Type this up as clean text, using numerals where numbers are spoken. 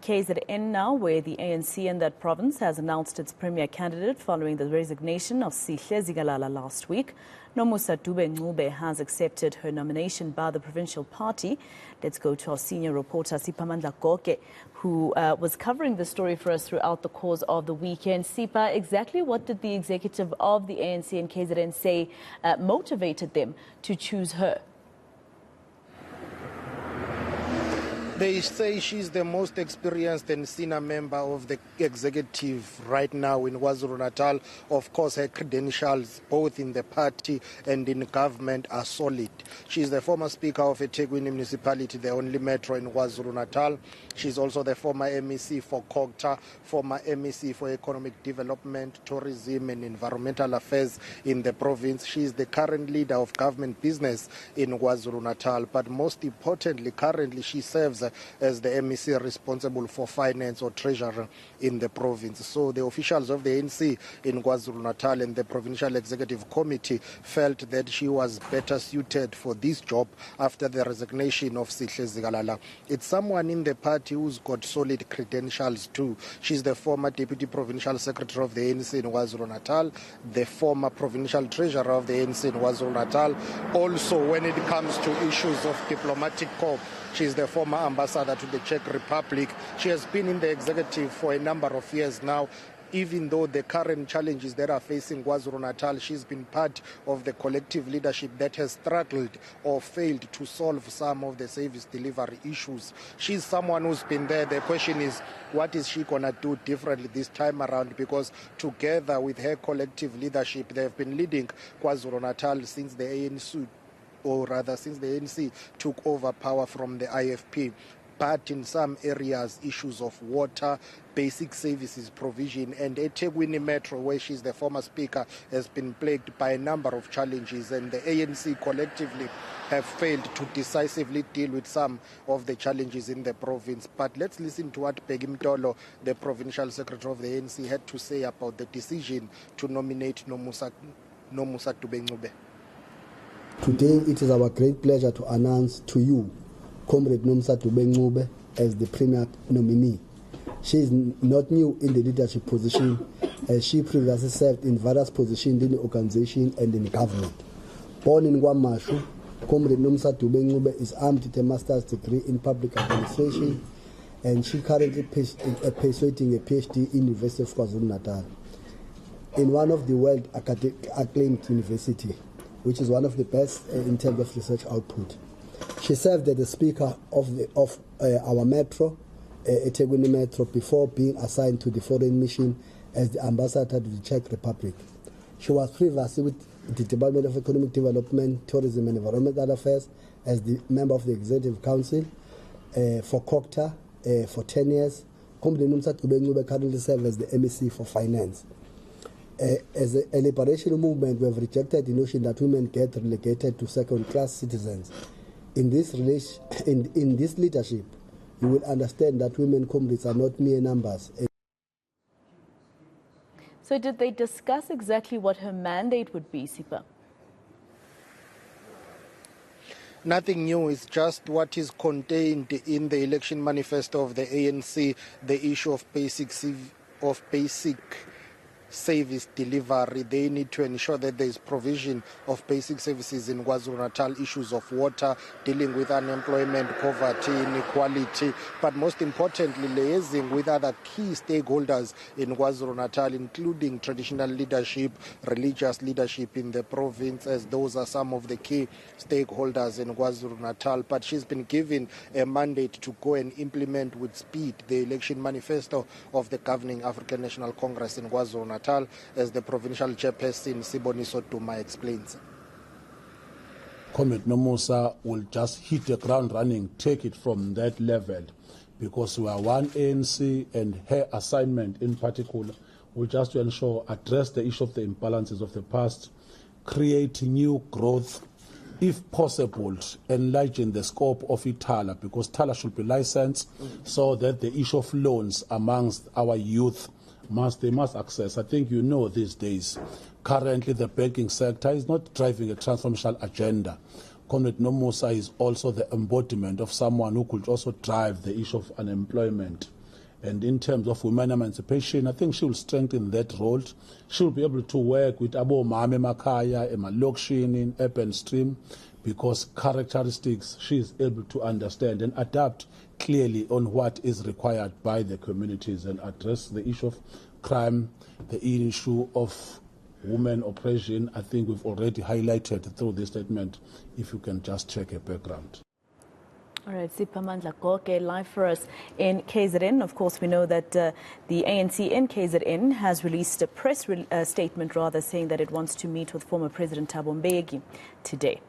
KZN now, where the ANC in that province has announced its premier candidate following the resignation of Sihle Zikalala last week. Nomusa Dube-Ncube has accepted her nomination by the Provincial Party. Let's go to our senior reporter, Siphamandla Goge, who was covering the story for us throughout the course of the weekend. Sipa, exactly what did the executive of the ANC and KZN say motivated them to choose her? They say she's the most experienced and senior member of the executive right now in KwaZulu-Natal. Of course, her credentials, both in the party and in government, are solid. She's the former speaker of eThekwini municipality, the only metro in KwaZulu-Natal. She's also the former MEC for KOGTA, former MEC for economic development, tourism and environmental affairs in the province. She's the current leader of government business in KwaZulu-Natal. But most importantly, currently she serves as the MEC responsible for finance or treasury in the province. So the officials of the ANC in KwaZulu-Natal and the Provincial Executive Committee felt that she was better suited for this job after the resignation of Sihle Zikalala. It's someone in the party who's got solid credentials too. She's the former Deputy Provincial Secretary of the ANC in KwaZulu-Natal, the former Provincial Treasurer of the ANC in KwaZulu-Natal. Also, when it comes to issues of diplomatic corps, she's the former ambassador to the Czech Republic. She has been in the executive for a number of years now. Even though the current challenges that are facing KwaZulu-Natal, she's been part of the collective leadership that has struggled or failed to solve some of the service delivery issues. She's someone who's been there. The question is, what is she going to do differently this time around? Because together with her collective leadership, they've been leading KwaZulu-Natal since the ANC, or rather since the ANC took over power from the IFP. But in some areas, issues of water, basic services provision, and eThekwini Metro, where she's the former speaker, has been plagued by a number of challenges, and the ANC collectively have failed to decisively deal with some of the challenges in the province. But let's listen to what Peggy Mtolo, the Provincial Secretary of the ANC, had to say about the decision to nominate Nomusa Dube-Ncube. Today, it is our great pleasure to announce to you Comrade Nomusa Dube-Ncube as the Premier nominee. She is not new in the leadership position, as she previously served in various positions in the organization and in government. Born in KwaMashu, Comrade Nomusa Dube-Ncube is armed with a master's degree in public administration, and she currently pursuing a PhD in the University of KwaZulu-Natal in one of the world acclaimed university, which is one of the best in terms of research output. She served as the speaker of our metro, eThekwini Metro, before being assigned to the foreign mission as the ambassador to the Czech Republic. She was previously with the Department of Economic Development, Tourism and Environmental Affairs as the member of the Executive Council for KOGTA for 10 years. Comrade Nomusa Dube-Ncube currently serves as the MEC for Finance. As a liberation movement, we have rejected the notion that women get relegated to second-class citizens. In this leadership, you will understand that women comrades are not mere numbers. So did they discuss exactly what her mandate would be, Sipa? Nothing new, it's just what is contained in the election manifesto of the ANC, the issue of basic service delivery. They need to ensure that there is provision of basic services in KwaZulu-Natal, issues of water, dealing with unemployment, poverty, inequality, but most importantly, liaising with other key stakeholders in KwaZulu-Natal, including traditional leadership, religious leadership in the province, as those are some of the key stakeholders in KwaZulu-Natal. But she's been given a mandate to go and implement with speed the election manifesto of the governing African National Congress in KwaZulu-Natal, as the provincial chairperson Siboniso Duma explains. Comrade Nomusa will just hit the ground running, take it from that level, because we are one ANC, and her assignment in particular will just to ensure, address the issue of the imbalances of the past, create new growth, if possible, enlarging the scope of ITALA, because TALA should be licensed so that the issue of loans amongst our youth they must access. I think you know these days, currently the banking sector is not driving a transformational agenda. Comrade Nomusa is also the embodiment of someone who could also drive the issue of unemployment. And in terms of women emancipation, I think she will strengthen that role. She will be able to work with Abo Mame Makaya, Emma Lokshin in urban stream, because characteristics she is able to understand and adapt clearly on what is required by the communities and address the issue of crime, the issue of women oppression. I think we've already highlighted through this statement, if you can just check her background. All right, Siphamandla Goge, live for us in KZN. Of course, we know that the ANC in KZN has released a press statement, saying that it wants to meet with former President Thabo Mbeki today.